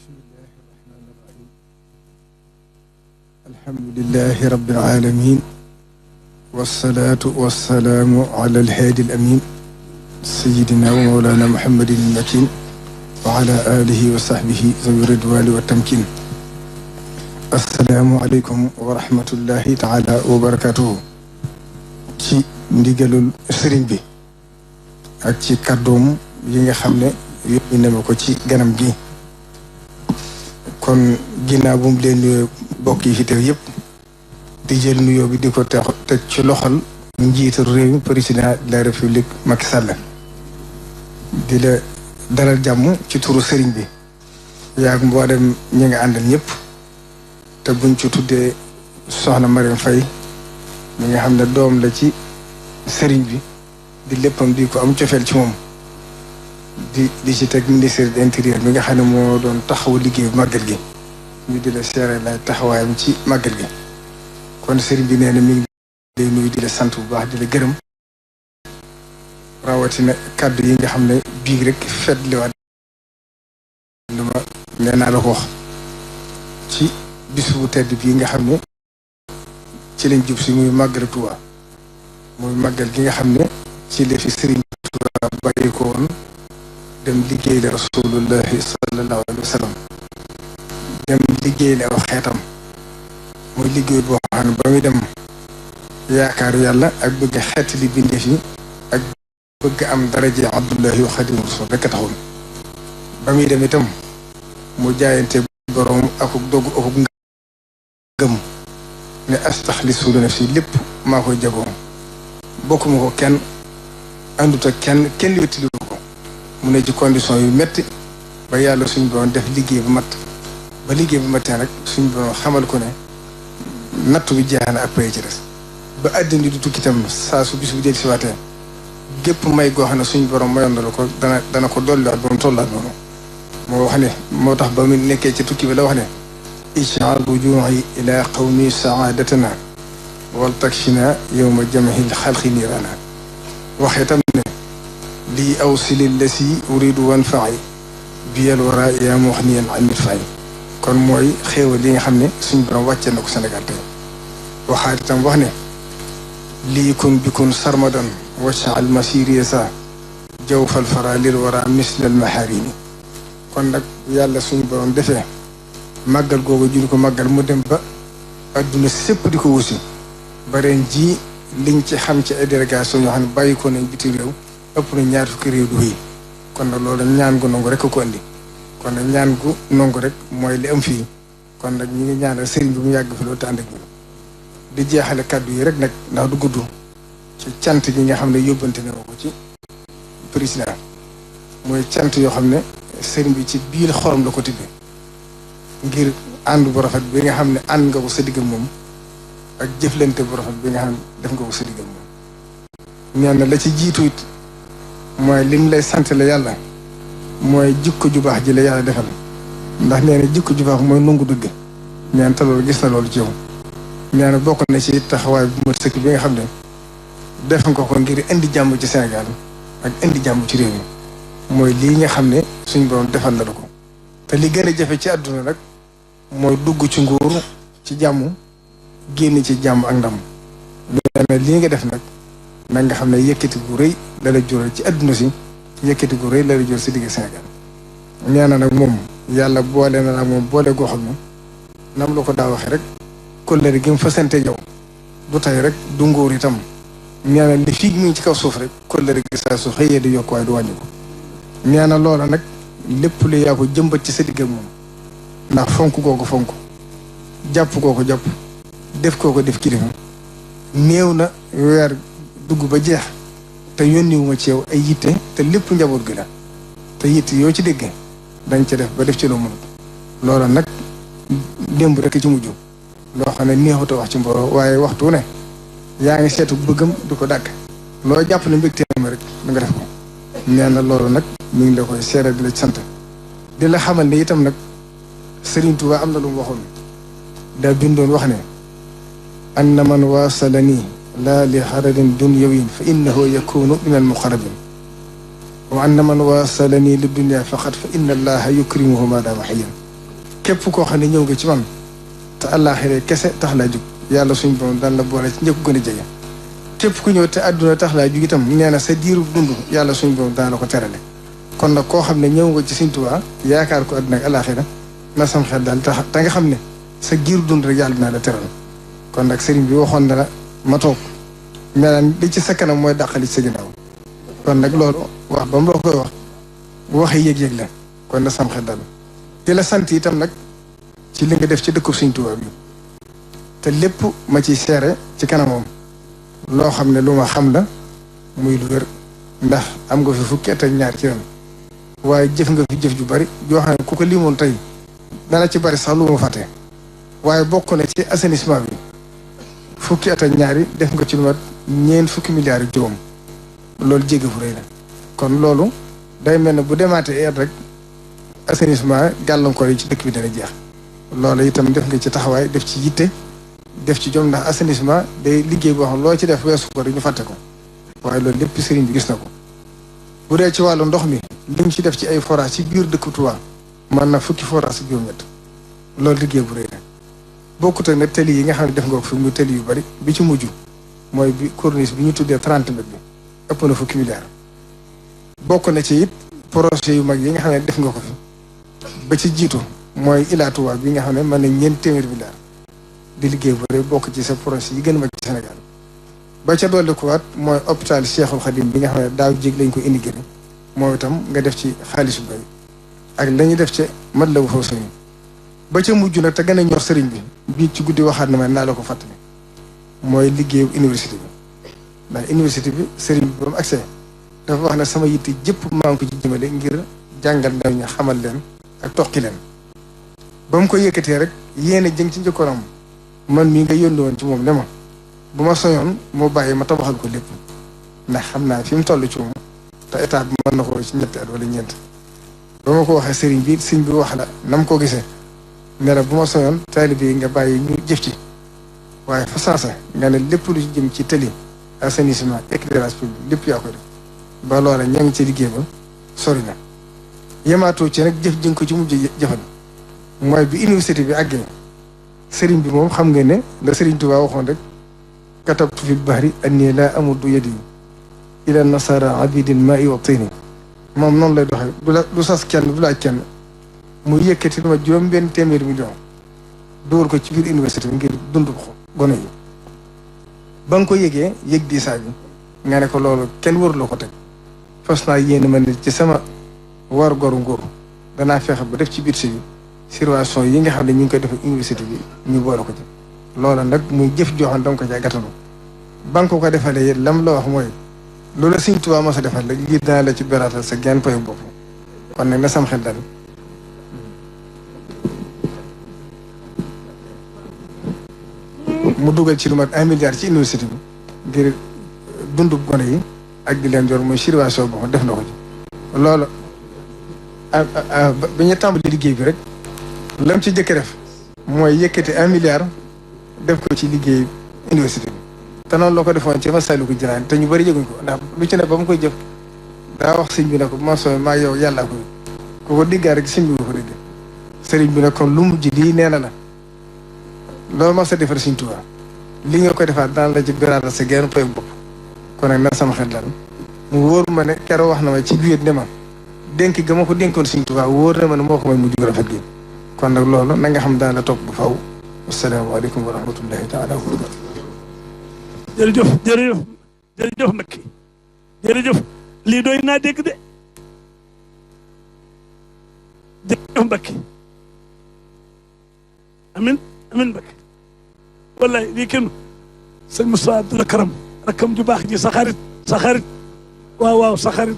bismillahi rahmani rahim alhamdulillahi rabbil alamin wassalatu wassalaamu ala alhaadi alamin sayidina wa mawlana muhammadin almakin wa ala alihi wa sahbihi zawi ridwani wa tamkin assalaamu aleykum wa rahmatullahi taala wa barakatuhu ci ndigalul sëriñ bi ak ci kàddoom yi nga xam ne yóbbu na ma ko ci ganam gi kon ginnaaw bu mu leen nuyoo bokk yi fi teew yëpp di jël nuyoo bi di ko teg ci loxol njiital réew mi président de la république Macky Sall di la dalal jàmm ci turu sëriñ bi yaag mboolem ñi nga àndal ñëpp te buñ ci tuddee soxna Mariam Faye mi nga xam ne doom la ci sëriñ bi di léppam di ko am cofeel ci moom di ci teg ministère de l'intérieur mi nga xam ne moo doon taxawu liggéey bu màggal gi ñu di la seere lay taxawaayam ci màggal gi kon sëriñ bi nee na mi ngi lay nuyu di la sant bu baax di la gërëm rawatina kàddu yi nga xam ne bii rek fetliwaat lu ma nee naa la ko wax ci bis bu tedd bii nga xam ne ci lañ jub si muy màggal Tuuba muy màggal gi nga xam ne ci la fi sëriñ Tuuba bàyyi ko woon dem liggéey la rasulullahi sallallahu alayhi wa sallam dem liggéey la aw xeetam muy liggéey boo xam ne ba muy dem yaakaar yàlla ak bëgg xeet li bindeef yi ak bëgg am daraje abdullahi wa xadimu rasul rekk taxoon ba muy dem itam mu jaayante boroom akuk dogg akuk ngëm ne astaxlisu li nafsi lépp maa koy jagoo bokkuma ko kenn àndut ak kenn wettiliwu ko mu ne ci condition yu metti ba yàlla suñ borom def liggéey bu mat ba liggéey bu mattee nag suñ borom xamal ko ne natt bi jeex na ak pay ci des ba àddina di tukki itam saa su bis bu del si waatee gépp may goo xam ne suñ borom mayoon na la ko dana ko dolliwaat ba mu tollaat noonu moo wax ne moo tax ba mu nekkee ci tukki bi la wax ne ij'al rujuu'i ila qawmi saadatana wal takfina yawma jam'il xalqi niirana waxee tam ne lii awsili lasi uridu wan faxi biyal wara yaa mu wax ni yeen amit fay kon mooy xéewal li nga xam ne suñ borom wàccee na ko Sénégal tey waxaat itam wax ne lii kun bikun sarmadan waccaal masiri sa jaw fal fara lil wara mislal maharimi kon nag yàlla suñu borom defee màggal googu jul ko màggal mu dem ba adduna sépp di ko wusi ba ren ji liñ ci xam ci ay délégation yoo xam ne bàyyi ko nañ bitim réew ëpp na ñaar fukki réew du yi kon nag loolu ñaan gu nangu rek ko andi kon nag ñaan gu nangu rek mooy li am fii kon nag ñi ngi ñaanal sëriñ bi mu yàgg fi loolu te ànd ak di jeexale kàddu yi rek nag ndax du gudd ci cant gi nga xam ne yóbbante na ko ci président mooy cant yoo xam ne sëriñ bi ci biir xorom la ko tibbee ngir ànd bu rafet bi nga xam ne ànd nga ko sa digg moom ak jëflante bu rafet bi nga xam ne def nga ko sa digg moom ñaan na la ci jiitu it mooy lim lay sant la yàlla mooy jikko ju baax ji la yàlla defal ndax nee na jikko ju baax mooy nangu dëgg ñaan te loolu gis na loolu ci yow nee na bokk na ci taxawaay bu mat sëkk bi nga xam ne def nga ko ngir indi jàmm ci Sénégal ak indi jàmm ci réew mi mooy lii nga xam ne suñ borom defal na la ko te li gën a jafe ci àdduna nag mooy dugg ci nguur ci jàmm génn ci jàmm ak ndam nee na lii nga def nag nag nga xam ne yëkkati gu rëy la la jural ci àdduna si yëkkati gu rëy la la jural si digg Sénégal nee na nag moom yàlla boole na nag moom boole goo xam ne nam la ko daa waxee rek kóllëre gi mu fa sante jaw du tey rek du nguur itam nee na li fii mu ngi ci kaw suuf rek kóllëre gi saa su xëyee di yokk waaye du wàññi ko nee na loola nag lépp lu yaa ko jëmbat ci sa digg ak moom ndax fonk koo ko fonk jàpp koo ko jàpp def koo ko def kilifa néew na weer dugg ba jeex te yónniwuma ci yow ay yitte te lépp njaboot gi la te yitte yoo ci dégg dañ ca def ba def ci loo mënut loola nag démb rek ci mujj loo xam ne neexut a wax ci mbooloo waaye waxtu ne yaa ngi seetu bëggam du ko dàkk loo jàpp ne mbégteem rek da nga def ko nee na loolu nag ñu ngi la koy seere di la sant di la xamal ne itam nag Sëriñ Tuubaa am na lu mu waxoon daa bindoon wax ne anna man waasalanii laa li xaradin dunyawin fa innahu yakunu min al muqarrabin wa anna man waasalanii li dunya faqat fa inna allaha yukrimuhu ma daama hayyan képp koo xam ne ñëw nga ci man te àllaaxira kese tax laa jug yàlla suñ borom daan la boole ci ñëpp gën a jege képp ku ñëw te àdduna tax laa jug itam nee na sa diiru dund yàlla suñ borom daan la ko terale kon nag koo xam ne ñëw nga ci Sëriñ Tuubaa yaakaar ko àdduna ak àllaaxira na sam xel daal te nga xam ne sa giiru dund rek yàlla dinaa la teral kon nag sëriñ bi waxoon na la ma toog melaan li ci sa kanam mooy dàqali ci sa ginnaaw kon nag loolu wax ba mu la koy wax waxee yëg-yëg la kon na sam xel daal di la sant itam nag ci li nga def ci dëkku Sëriñ Tuubaa bi te lépp ma ciy seere ci kanamam loo xam ne lu ma xam la muy lu wér ndax am nga fi fukki at ak ñaar ci ren waaye jëf nga fi jëf ju bari joo xam ne ku ko limoon tey dana ci bari sax lu ma fàtte waaye bokk na ci assainissement bi fukki at ak ñaari def nga ci lu mat ñeent fukki milliards yu juróom loolu jéggi fu rëy la kon loolu day mel ne bu demaatee rek assainissement gàllankoor yi ci dëkk bi dana jeex loolu itam def nga ci taxawaay def ci yitte def ci jom ndax assainissement day liggéey boo xam loo ci def weesu ko rek ñu fàtte ko waaye loolu lépp sëriñ bi gis na ko bu dee ci wàllu ndox mi li mu ci def ci ay forage ci biir dëkk Touba man na fukki forage ak juróom-ñett loolu liggéey bu rëy la bokkut ak nag tëli yi nga xam ne def nga ko fi muy tëli yu bari bi ci mujj mooy bi corniche bi ñu tuddee 30 mètres bi ëpp na fukki milliards bokk na ci it projet yu mag yi nga xam ne def nga ko fi ba ci jiitu mooy Ila Touba bi nga xam ne mën na ñeent téeméer milliards di liggéey bu rëy bokk ci sa projet yi gën a mag ci Sénégal ba ca dolli ko waat mooy hôpital Cheikhul Khadim bi nga xam ne daaw jéeg lañ ko indi moom itam nga def ci xaalis bu bari ak la ñuy def ca mat la bu faw sëriñ ba ca mujj nag te gën a ñor sëriñ bi bii ci guddi waxaat na ma naa la ko fàttali mooy liggéeyu université bi ndax université bi sëriñ bi ba mu accès dafa wax ne sama yitte jëpp maa ngi ko ci jëmale ngir jàngal ndaw ñi xamal leen ak toqi leen ba mu ko yëkkatee rek yéene jëng ci njëkkoonam man mii nga yónni woon ci moom ne ma bu ma soñoon moo bàyyi ma tabaxal ko lépp ndax xam naa fi mu toll ci moom te état bi mën na ko ci ñetti at wala ñeent ba ma ko waxee sëriñ bi wax la na mu ko gisee ne la bu ma soñoon taalibe yi nga bàyyi ñu jëf ci waaye fa saasa nga ne lépp lu jëm ci tëli assainissement éclairage public lépp yaa ko def ba loola ña ngi ci liggéey ba sori na yemaatoo ci nag jëf jëng ko ci mujj jëfal mooy bi université bi àggee sëriñ bi moom xam nga ne la sëriñ Tuubaa waxoon rek katabtu fil bahri anni laa amuddu yadi ila nasara abidin ma'i wa tini moom noonu lay doxee du sas kenn du laaj kenn mu yëkkati lu ma juróom-benn téeméeri million dugal ko ci biir université bi ngir dund ko gone yi ba nga ko yëgee yëg diisaa bi nga ne ko loolu kenn waruloo ko teg fas naa yéen ma ne ci sama war goru ngóor danaa fexe ba def ci biir si bi situation yi nga xam ne ñu ngi koy def université bi ñu boole ko ci loola nag muy jëf joxoon danga ko caa gàttalu ba nga ko defalee yéen lam la wax mooy loolu Sëriñ Tuubaa ma sa defal rek lii dana la ci beraatal sa genn payu bopp kon nag na sam xel daal mu dugal ci lu mat 1 milliard ci université bi ngir dundu gone yi ak di leen jor mooy situation boobu def na ko ci loolu ba ñu tàmbali liggéey bi rek lam ci jëkk def mooy yëkkati 1 milliard def ko ci liggéey université bi te noonu loo ko defoon ci Masaalikul Jinaan te ñu bëri yëguñ ko ndax lu ci ne ba mu koy jëf daa wax sëñ bi ne ko ma soo maa yow yàllaa ko ku ko diggaa rek sëñ bi nga ko dégg sëriñ bi ne kon lu mujj lii nee na la loolu ma sa defar Sëriñ Tuubaa li nga koy defaat daan la ci biraata sa genn pay bopp kon nag na sama xel daal mu wóor ma ne keroog wax na ma ci biir ne ma dénk ga ma ko dénkoon Sëriñ Tuubaa wóor na ma ne moo ko may mujj gu rafet gi kon nag loolu na nga xam daan la topp bu faw asalaamaaleykum wa rahmatullahi taala wa barakatu jërëjëf jërëjëf jërëjëf Mbacké jërëjëf lii doy naa dégg de jërëjëf Mbacké amin amin Mbacké wallahi lii kenn sëñ Moussa Abdoul Karam rakkam ju baax ji sa xarit waaw waaw sa xarit